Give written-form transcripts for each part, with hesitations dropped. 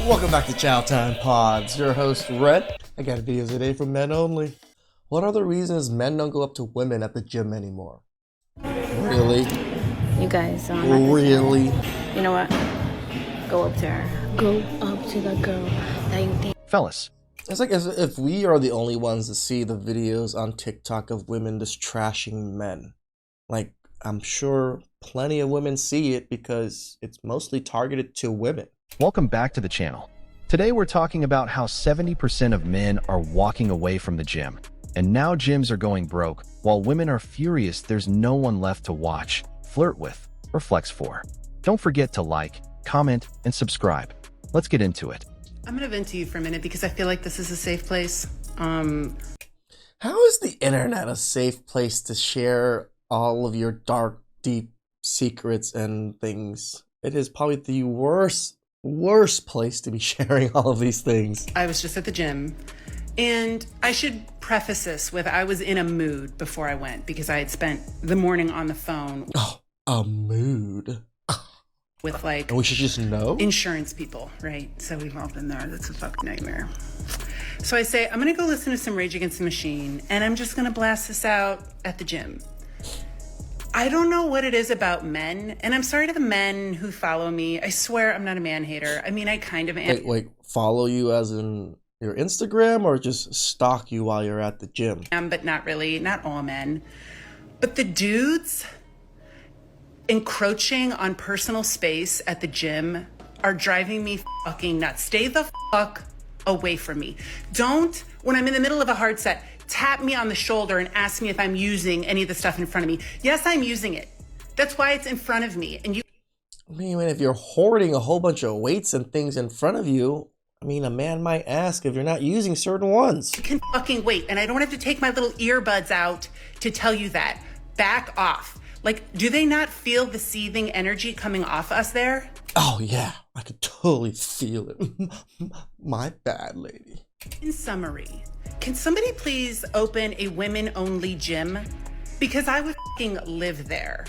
Welcome back to Chow Time Pods. Your host, Red. I got videos today for men only. What are the reasons men don't go up to women at the gym anymore? Really? You guys, Really? You know what? Go up to her. Go up to the girl that you think. Fellas, It's like as if we are the only ones to see the videos on TikTok of women just trashing men. Like, I'm sure plenty of women see it because it's mostly targeted to women. welcome back to the channel. Today we're talking about how 70% of men are walking away from the gym. And now gyms are going broke, while women are furious there's no one left to watch, flirt with, or flex for. Don't forget to like, comment, and subscribe. Let's get into it. I'm going to vent to you for a minute because I feel like this is a safe place. How is the internet a safe place to share all of your dark, deep secrets and things? It is probably the worst place to be sharing all of these things. I was just at the gym, and I should preface this with I was in a mood before I went because I had spent the morning on the phone. Oh, a mood. With like And we should just know? insurance people, right? So we've all been there. That's a fucking nightmare. So I say, I'm going to go listen to some Rage Against the Machine, and I'm just going to blast this out at the gym. I don't know what it is about men, and I'm sorry to the men who follow me. I swear I'm not a man hater. I mean, I kind of am. Wait, follow you as in your Instagram or just stalk you while you're at the gym? But not really, not all men. But the dudes encroaching on personal space at the gym are driving me fucking nuts. Stay the fuck away from me. Don't, when I'm in the middle of a hard set, tap me on the shoulder and ask me if I'm using any of the stuff in front of me. Yes, I'm using it. That's why it's in front of me. And you I mean, if you're hoarding a whole bunch of weights and things in front of you, I mean, a man might ask if you're not using certain ones. can fucking wait. And I don't have to take my little earbuds out to tell you that. Back off. Like, do they not feel the seething energy coming off us there? Oh yeah, I could totally feel it. My bad, lady. In summary, can somebody please open a women-only gym? Because I would fucking live there.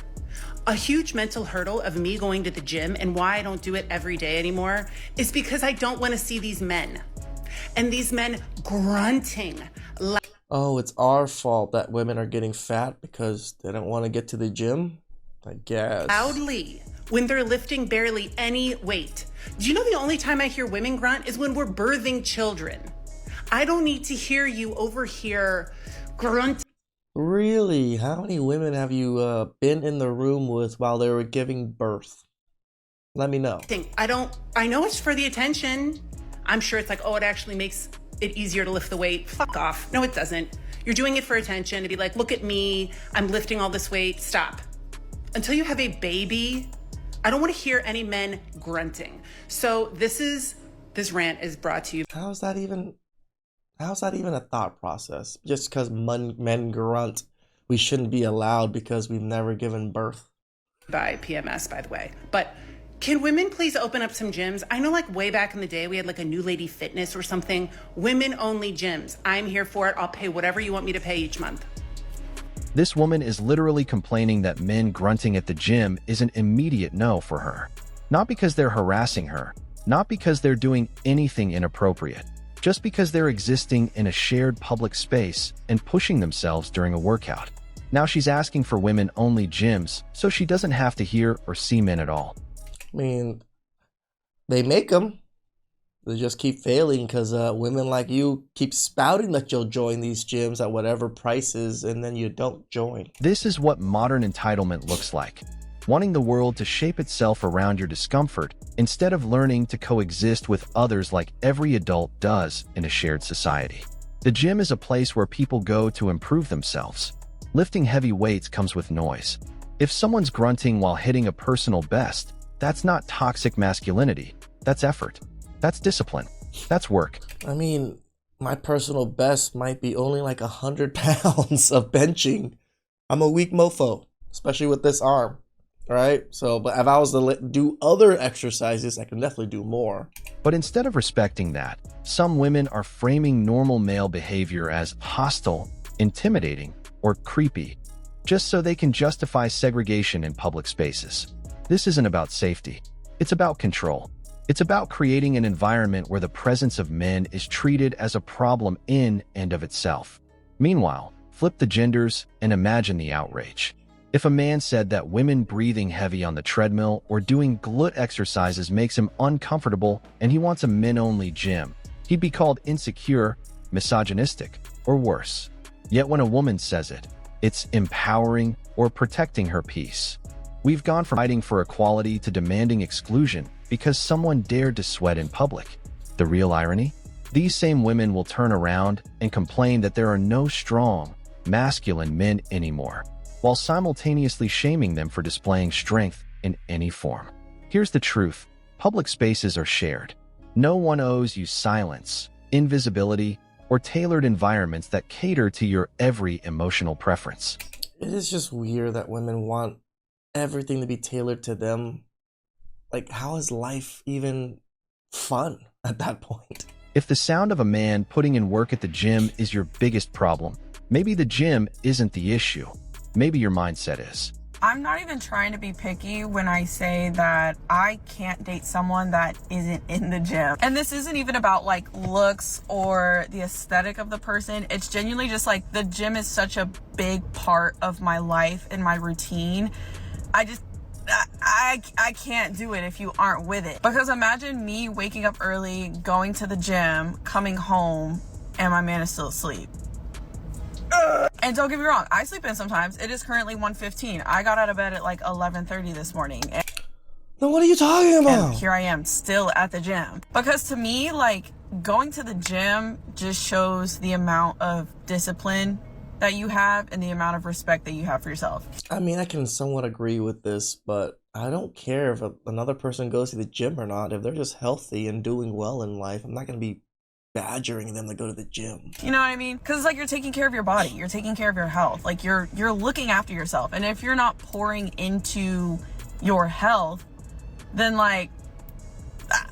A huge mental hurdle of me going to the gym and why I don't do it every day anymore is because I don't want to see these men. And these men grunting Oh, it's our fault that women are getting fat because they don't want to get to the gym? I guess. loudly when they're lifting barely any weight. Do you know the only time I hear women grunt is when we're birthing children? I don't need to hear you over here grunting. Really? How many women have you been in the room with while they were giving birth? Let me know. I know it's for the attention. I'm sure it's like, oh, it actually makes it easier to lift the weight. Fuck off. No, it doesn't. You're doing it for attention to be like, look at me. I'm lifting all this weight. Stop. Until you have a baby, I don't want to hear any men grunting. So this rant is brought to you How's that even a thought process? Just because men grunt, we shouldn't be allowed because we've never given birth. by PMS, by the way. But can women please open up some gyms? I know like way back in the day, we had like a New Lady Fitness or something. Women only gyms. I'm here for it. I'll pay whatever you want me to pay each month. This woman is literally complaining that men grunting at the gym is an immediate no for her. Not because they're harassing her, not because they're doing anything inappropriate, just because they're existing in a shared public space and pushing themselves during a workout. Now she's asking for women-only gyms so she doesn't have to hear or see men at all. I mean, they make them. They just keep failing because women like you keep spouting that you'll join these gyms at whatever prices, and then you don't join. This is what modern entitlement looks like. Wanting the world to shape itself around your discomfort instead of learning to coexist with others like every adult does in a shared society. The gym is a place where people go to improve themselves. Lifting heavy weights comes with noise. If someone's grunting while hitting a personal best, that's not toxic masculinity. That's effort. That's discipline. That's work. I mean, my personal best might be only like 100 pounds of benching. I'm a weak mofo, especially with this arm, right? So, but if I was to do other exercises, I can definitely do more. But instead of respecting that, some women are framing normal male behavior as hostile, intimidating, or creepy, just so they can justify segregation in public spaces. This isn't about safety. It's about control. It's about creating an environment where the presence of men is treated as a problem in and of itself. Meanwhile, flip the genders and imagine the outrage. If a man said that women breathing heavy on the treadmill or doing glute exercises makes him uncomfortable and he wants a men-only gym, he'd be called insecure, misogynistic, or worse. Yet when a woman says it, it's empowering or protecting her peace. We've gone from fighting for equality to demanding exclusion because someone dared to sweat in public. The real irony? These same women will turn around and complain that there are no strong, masculine men anymore, while simultaneously shaming them for displaying strength in any form. Here's the truth: public spaces are shared. No one owes you silence, invisibility, or tailored environments that cater to your every emotional preference. It is just weird that women want everything to be tailored to them. Like, how is life even fun at that point? If the sound of a man putting in work at the gym is your biggest problem, maybe the gym isn't the issue. Maybe your mindset is. I'm not even trying to be picky when I say that I can't date someone that isn't in the gym. And this isn't even about like looks or the aesthetic of the person. It's genuinely just like the gym is such a big part of my life and my routine. I can't do it if you aren't with it. Because imagine me waking up early, going to the gym, coming home, and my man is still asleep. And don't get me wrong, I sleep in sometimes. It is currently 1:15. I got out of bed at like 11:30 this morning. Then what are you talking about? And here I am still at the gym. Because to me, like, going to the gym just shows the amount of discipline that you have and the amount of respect that you have for yourself. I mean, I can somewhat agree with this, but I don't care if another person goes to the gym or not. If they're just healthy and doing well in life, I'm not going to be badgering them to go to the gym. You know what I mean? Because it's like you're taking care of your body, you're taking care of your health, like you're looking after yourself. And if you're not pouring into your health, then like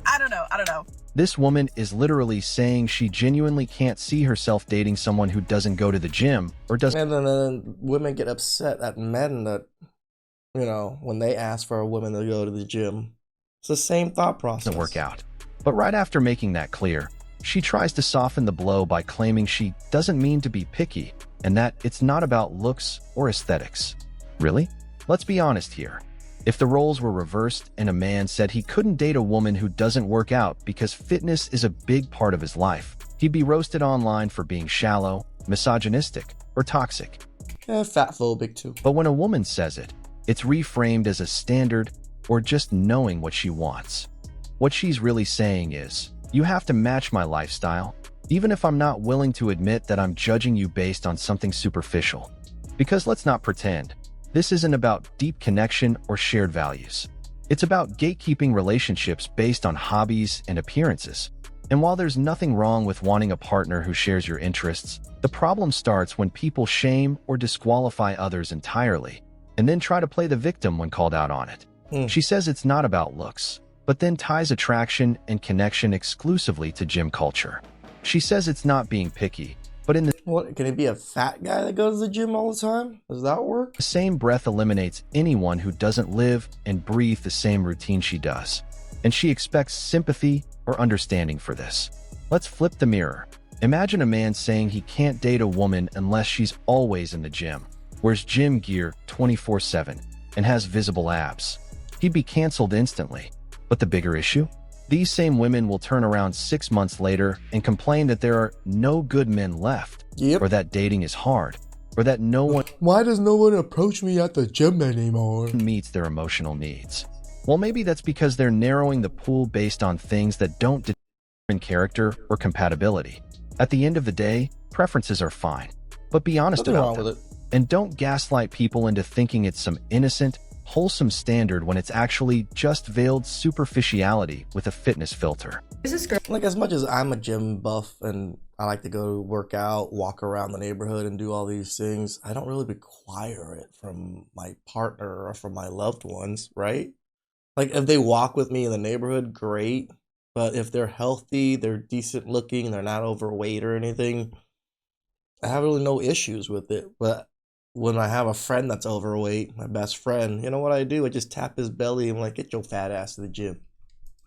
I don't know. This woman is literally saying she genuinely can't see herself dating someone who doesn't go to the gym or doesn't. And then women get upset at men that, you know, when they ask for a woman to go to the gym. It's the same thought process. Work out. But right after making that clear, she tries to soften the blow by claiming she doesn't mean to be picky and that it's not about looks or aesthetics. Really? Let's be honest here. If the roles were reversed and a man said he couldn't date a woman who doesn't work out because fitness is a big part of his life, he'd be roasted online for being shallow, misogynistic, or toxic. Fatphobic too. But when a woman says it, it's reframed as a standard or just knowing what she wants. What she's really saying is, you have to match my lifestyle, even if I'm not willing to admit that I'm judging you based on something superficial. Because let's not pretend, this isn't about deep connection or shared values. It's about gatekeeping relationships based on hobbies and appearances. And while there's nothing wrong with wanting a partner who shares your interests, the problem starts when people shame or disqualify others entirely, and then try to play the victim when called out on it. She says it's not about looks, but then ties attraction and connection exclusively to gym culture. She says it's not being picky, but in the What, can it be a fat guy that goes to the gym all the time? Does that work? same breath eliminates anyone who doesn't live and breathe the same routine she does. And she expects sympathy or understanding for this. Let's flip the mirror. Imagine a man saying he can't date a woman unless she's always in the gym, wears gym gear 24/7, and has visible abs. He'd be canceled instantly. But the bigger issue? These same women will turn around 6 months later and complain that there are no good men left, Yep. or that dating is hard, or that no one Why does no one approach me at the gym anymore? meets their emotional needs. Well, maybe that's because they're narrowing the pool based on things that don't determine character or compatibility. At the end of the day, preferences are fine, but be honest Nothing about wrong them. with it. And don't gaslight people into thinking it's some innocent, wholesome standard when it's actually just veiled superficiality with a fitness filter. Like, as much as I'm a gym buff and I like to go work out, walk around the neighborhood and do all these things, I don't really require it from my partner or from my loved ones, right? Like, if they walk with me in the neighborhood, great. But if they're healthy, they're decent looking, they're not overweight or anything, I have really no issues with it. But when I have a friend that's overweight, my best friend, you know what I do? I just tap his belly and I'm like, get your fat ass to the gym.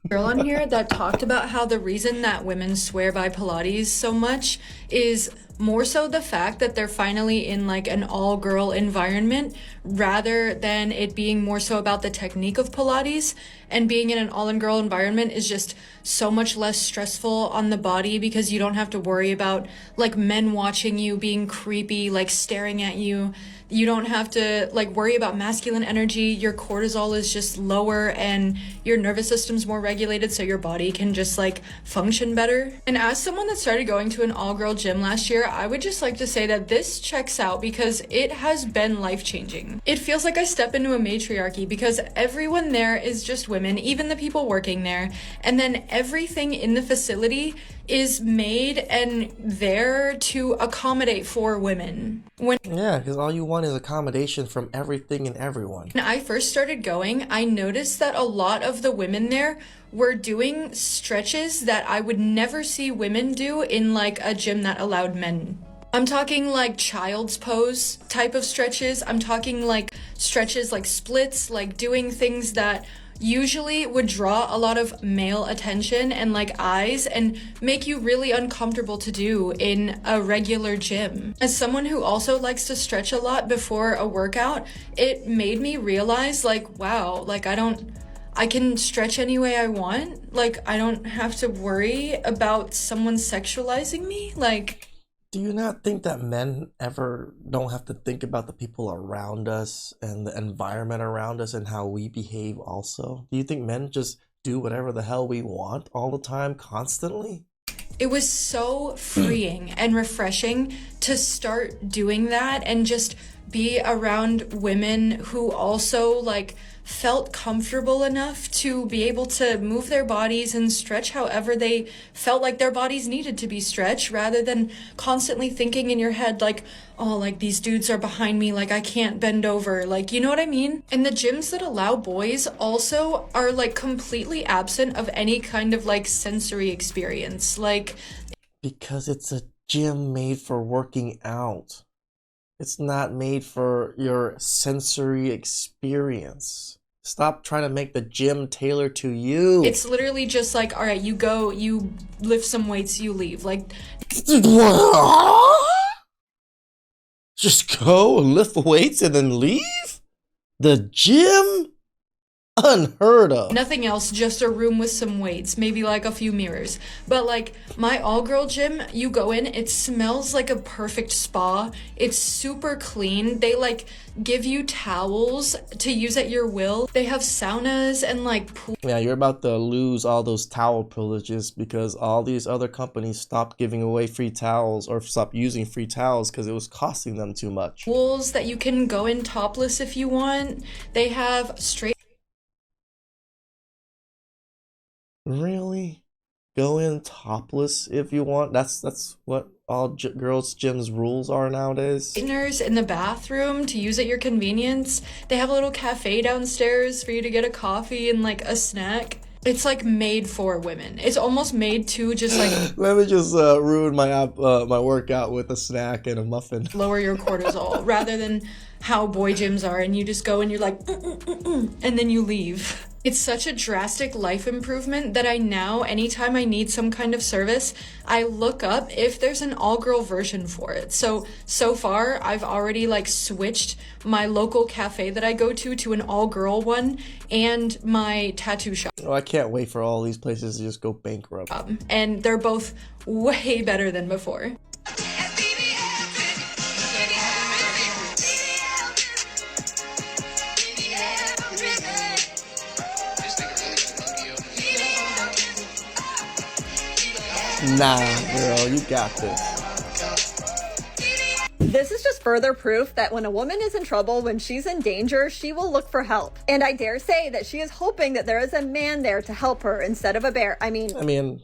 girl on here that talked about how the reason that women swear by Pilates so much is more so the fact that they're finally in like an all-girl environment rather than it being more so about the technique of Pilates. And being in an all-girl environment is just so much less stressful on the body because you don't have to worry about like men watching you, being creepy, like staring at you. You don't have to like worry about masculine energy. Your cortisol is just lower and your nervous system's more regulated so your body can just like function better. And as someone that started going to an all-girl gym last year, I would just like to say that this checks out because it has been life-changing. It feels like I step into a matriarchy because everyone there is just women, even the people working there. And then everything in the facility is made and there to accommodate for women. Yeah, because all you want is accommodation from everything and everyone. When I first started going, I noticed that a lot of the women there were doing stretches that I would never see women do in like a gym that allowed men. I'm talking like child's pose type of stretches. I'm talking like stretches like splits, like doing things that usually would draw a lot of male attention and like eyes and make you really uncomfortable to do in a regular gym. As someone who also likes to stretch a lot before a workout, it made me realize like, wow, like I can stretch any way I want. Like I don't have to worry about someone sexualizing me. Like, do you not think that men ever don't have to think about the people around us and the environment around us and how we behave also? Do you think men just do whatever the hell we want all the time, constantly? it was so freeing and refreshing to start doing that and just be around women who also like felt comfortable enough to be able to move their bodies and stretch however they felt like their bodies needed to be stretched, rather than constantly thinking in your head like, oh, like these dudes are behind me, like I can't bend over, like, you know what I mean? And the gyms that allow boys also are like completely absent of any kind of like sensory experience, like, because it's a gym made for working out. It's not made for your sensory experience. Stop trying to make the gym tailor to you. it's literally just like, all right, you go, you lift some weights, you leave. Like, just go and lift weights and then leave? The gym? Unheard of. nothing else, just a room with some weights, maybe like a few mirrors. But like my all-girl gym, you go in, it smells like a perfect spa. It's super clean. They like give you towels to use at your will. They have saunas and like pool. Yeah, you're about to lose all those towel privileges because all these other companies stopped giving away free towels or stopped using free towels because it was costing them too much. Pools that you can go in topless if you want. They have straight Really? Go in topless if you want? That's what all girls' gyms rules are nowadays? straighteners in the bathroom to use at your convenience. They have a little cafe downstairs for you to get a coffee and like a snack. It's like made for women. It's almost made to just like Let me just ruin my my workout with a snack and a muffin. lower your cortisol rather than how boy gyms are and you just go and you're like and then you leave. It's such a drastic life improvement that I now, anytime I need some kind of service, I look up if there's an all-girl version for it. So far, I've already like switched my local cafe that I go to an all-girl one and my tattoo shop. Oh, I can't wait for all these places to just go bankrupt. And they're both way better than before. Nah, girl, you got this. This is just further proof that when a woman is in trouble, when she's in danger, she will look for help. And I dare say that she is hoping that there is a man there to help her instead of a bear. I mean,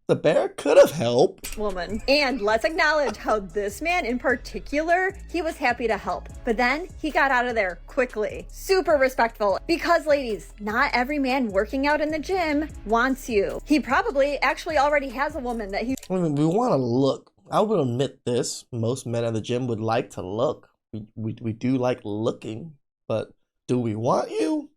the bear could have helped. woman. And let's acknowledge how this man in particular, he was happy to help. But then he got out of there quickly. Super respectful. Because ladies, not every man working out in the gym wants you. He probably actually already has a woman that he I mean, we want to look. I will admit this. Most men at the gym would like to look. We do like looking. But do we want you?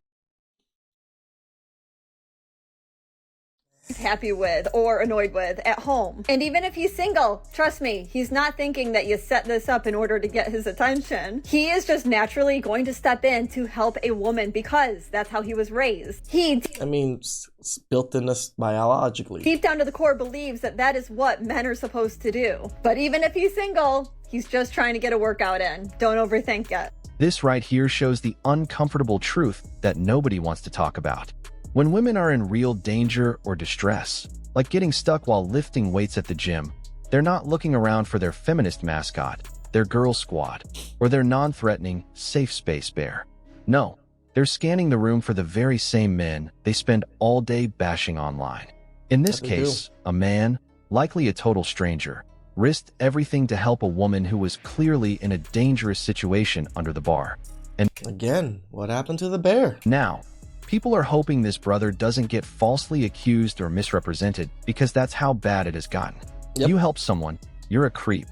happy with or annoyed with at home. And even if he's single, trust me, he's not thinking that you set this up in order to get his attention. He is just naturally going to step in to help a woman because that's how he was raised. I mean, it's built in us biologically. Deep down to the core believes that that is what men are supposed to do. But even if he's single, he's just trying to get a workout in. Don't overthink it. This right here shows the uncomfortable truth that nobody wants to talk about. When women are in real danger or distress, like getting stuck while lifting weights at the gym, they're not looking around for their feminist mascot, their girl squad, or their non-threatening safe space bear. No, they're scanning the room for the very same men they spend all day bashing online. In this case, a man, likely a total stranger, risked everything to help a woman who was clearly in a dangerous situation under the bar. And again, what happened to the bear? Now, people are hoping this brother doesn't get falsely accused or misrepresented because that's how bad it has gotten. Yep. You help someone, you're a creep.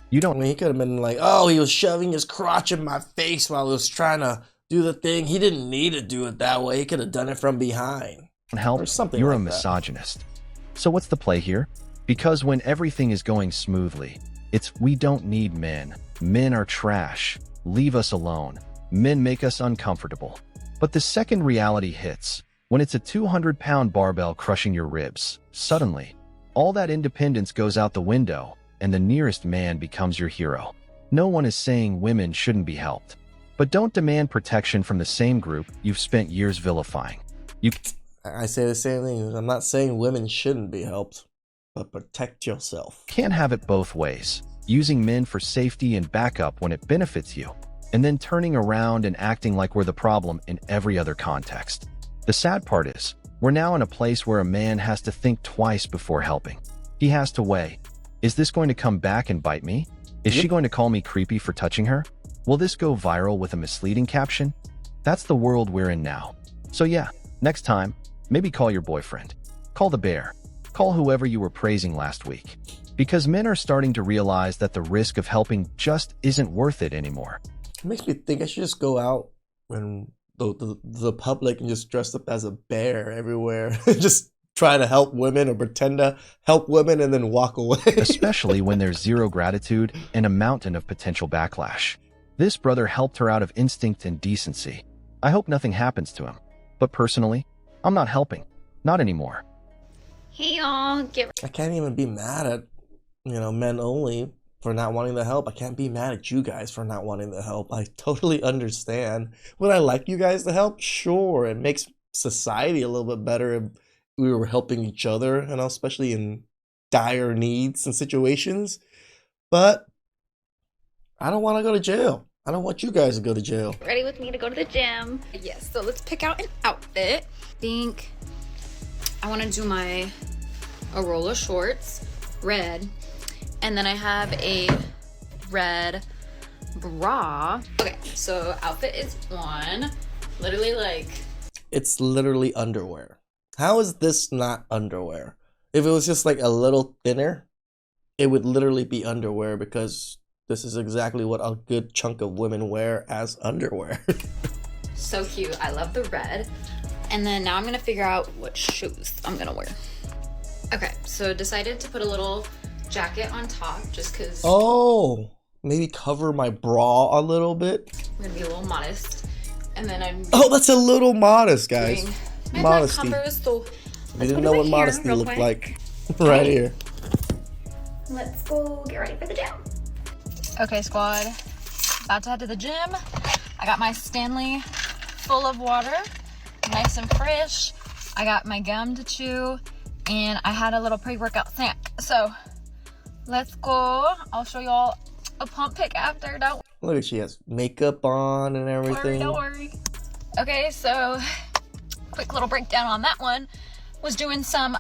You don't. I mean, he could have been like, oh, he was shoving his crotch in my face while he was trying to do the thing. He didn't need to do it that way. He could have done it from behind. Help, or something you're like a that. misogynist. So what's the play here? Because when everything is going smoothly, it's we don't need men. Men are trash. Leave us alone. Men make us uncomfortable. But the second reality hits, when it's a 200-pound barbell crushing your ribs. Suddenly, all that independence goes out the window, and the nearest man becomes your hero. No one is saying women shouldn't be helped. But don't demand protection from the same group you've spent years vilifying. I say the same thing. I'm not saying women shouldn't be helped, but protect yourself. Can't have it both ways, using men for safety and backup when it benefits you, and then turning around and acting like we're the problem in every other context. The sad part is, we're now in a place where a man has to think twice before helping. He has to weigh, is this going to come back and bite me? Is she going to call me creepy for touching her? Will this go viral with a misleading caption? That's the world we're in now. So yeah, next time, maybe call your boyfriend. Call the bear. Call whoever you were praising last week. Because men are starting to realize that the risk of helping just isn't worth it anymore. It makes me think I should just go out in the public and just dress up as a bear everywhere. Just try to help women or pretend to help women and then walk away. Especially when there's zero gratitude and a mountain of potential backlash. This brother helped her out of instinct and decency. I hope nothing happens to him. But personally, I'm not helping. Not anymore. Hey y'all, I can't even be mad at, men only for not wanting to help. I can't be mad at you guys for not wanting to help. I totally understand. Would I like you guys to help? Sure. It makes society a little bit better if we were helping each other, especially in dire needs and situations. But I don't want to go to jail. I don't want you guys to go to jail. ready with me to go to the gym? Yes, so let's pick out an outfit. I think I want to do my Arola shorts, red. And then I have a red bra. Okay, so outfit is on. It's literally underwear. How is this not underwear? If it was just like a little thinner, it would literally be underwear because this is exactly what a good chunk of women wear as underwear. So cute. I love the red. And then now I'm gonna figure out what shoes I'm gonna wear. Okay, so decided to put a little jacket on top just because Oh, maybe cover my bra a little bit. we're gonna be a little modest. And then I'm Oh, that's a little modest, guys. doing my black Modesty. Converse. So We didn't know what modesty real looked quick. like right here. Let's go get ready for the gym. Okay, squad. About to head to the gym. I got my Stanley full of water, nice and fresh. I got my gum to chew, and I had a little pre-workout snack. So let's go. I'll show y'all a pump pic after. Don't Look at she has makeup on and worry, everything. don't worry. Okay, so quick little breakdown on that one. Was doing some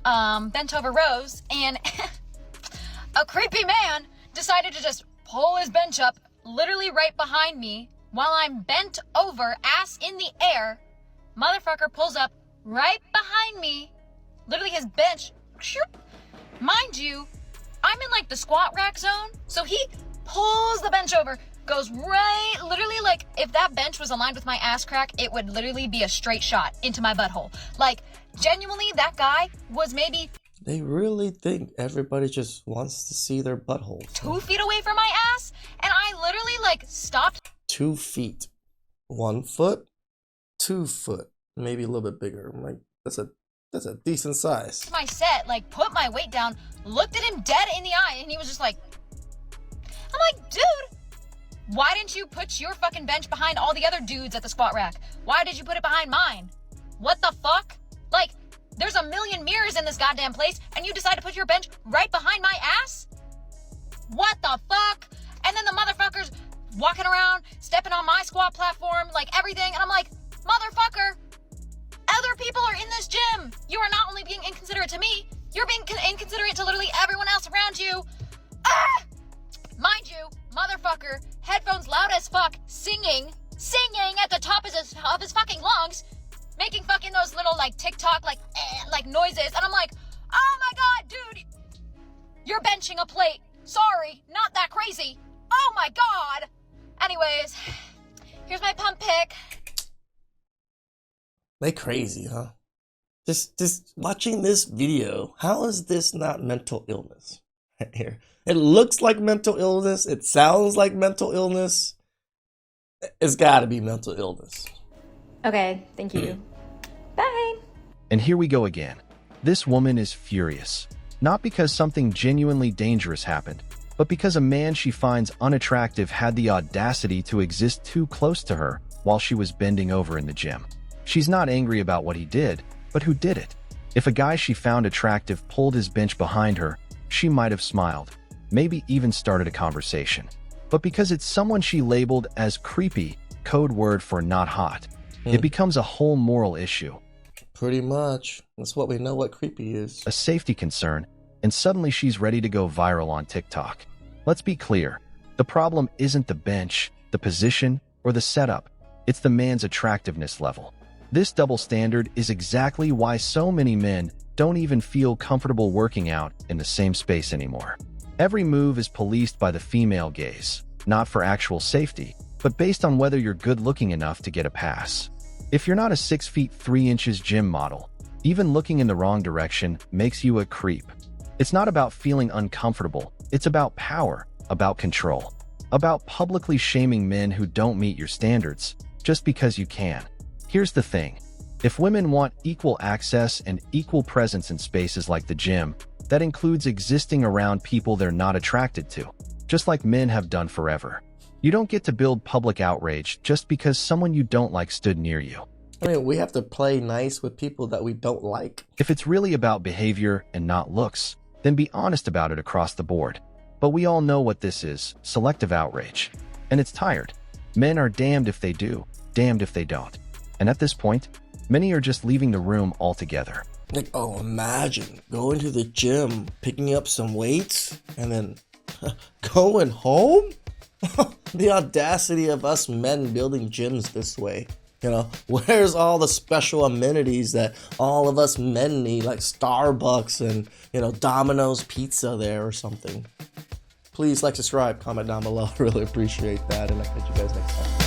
bent over rows, and a creepy man decided to just pull his bench up literally right behind me while I'm bent over, ass in the air. Motherfucker pulls up right behind me, literally his bench. Mind you, I'm in like the squat rack zone, so he pulls the bench over, goes right, literally like if that bench was aligned with my ass crack, it would literally be a straight shot into my butthole. Like genuinely, that guy was maybe They really think everybody just wants to see their buttholes. 2 feet away from my ass, and I literally like stopped 2 feet. 1 foot? 2 foot. Maybe a little bit bigger. I'm like, that's a decent size. my set, like put my weight down, looked at him dead in the eye, and he was just like, I'm like, dude, why didn't you put your fucking bench behind all the other dudes at the squat rack? Why did you put it behind mine? What the fuck? Like, there's a million mirrors in this goddamn place, and you decide to put your bench right behind my ass? What the fuck? And then the motherfuckers walking around, stepping on my squat platform, like everything, and I'm like, motherfucker, other people are in this gym. You are not only being inconsiderate to me, you're being inconsiderate to literally everyone else around you. Ah! Mind you, motherfucker, headphones loud as fuck, singing at the top of his fucking lungs, making fucking those little like TikTok like noises, and I'm like, oh my god, dude, you're benching a plate. Sorry, not that crazy. Oh my god. Anyways, here's my pump pick. They crazy, huh? Just watching this video, how is this not mental illness? Here. It looks like mental illness. It sounds like mental illness. It's gotta be mental illness. Okay, thank you. Bye. And here we go again. This woman is furious. Not because something genuinely dangerous happened, but because a man she finds unattractive had the audacity to exist too close to her while she was bending over in the gym. She's not angry about what he did, but who did it. If a guy she found attractive pulled his bench behind her, she might have smiled, maybe even started a conversation. But because it's someone she labeled as creepy, code word for not hot, it becomes a whole moral issue. Pretty much. That's what we know what creepy is. A safety concern, and suddenly she's ready to go viral on TikTok. Let's be clear. The problem isn't the bench, the position, or the setup. It's the man's attractiveness level. This double standard is exactly why so many men don't even feel comfortable working out in the same space anymore. Every move is policed by the female gaze, not for actual safety, but based on whether you're good-looking enough to get a pass. If you're not a 6 feet 3 inches gym model, even looking in the wrong direction makes you a creep. It's not about feeling uncomfortable, it's about power, about control, about publicly shaming men who don't meet your standards just because you can. Here's the thing. If women want equal access and equal presence in spaces like the gym, that includes existing around people they're not attracted to, just like men have done forever. You don't get to build public outrage just because someone you don't like stood near you. I mean, we have to play nice with people that we don't like. If it's really about behavior and not looks, then be honest about it across the board. But we all know what this is, selective outrage. And it's tired. Men are damned if they do, damned if they don't. And at this point, many are just leaving the room altogether. Like, oh, imagine going to the gym, picking up some weights, and then going home? The audacity of us men building gyms this way. You know, where's all the special amenities that all of us men need, like Starbucks and, you know, Domino's Pizza there or something? Please like, subscribe, comment down below. I really appreciate that, and I'll catch you guys next time.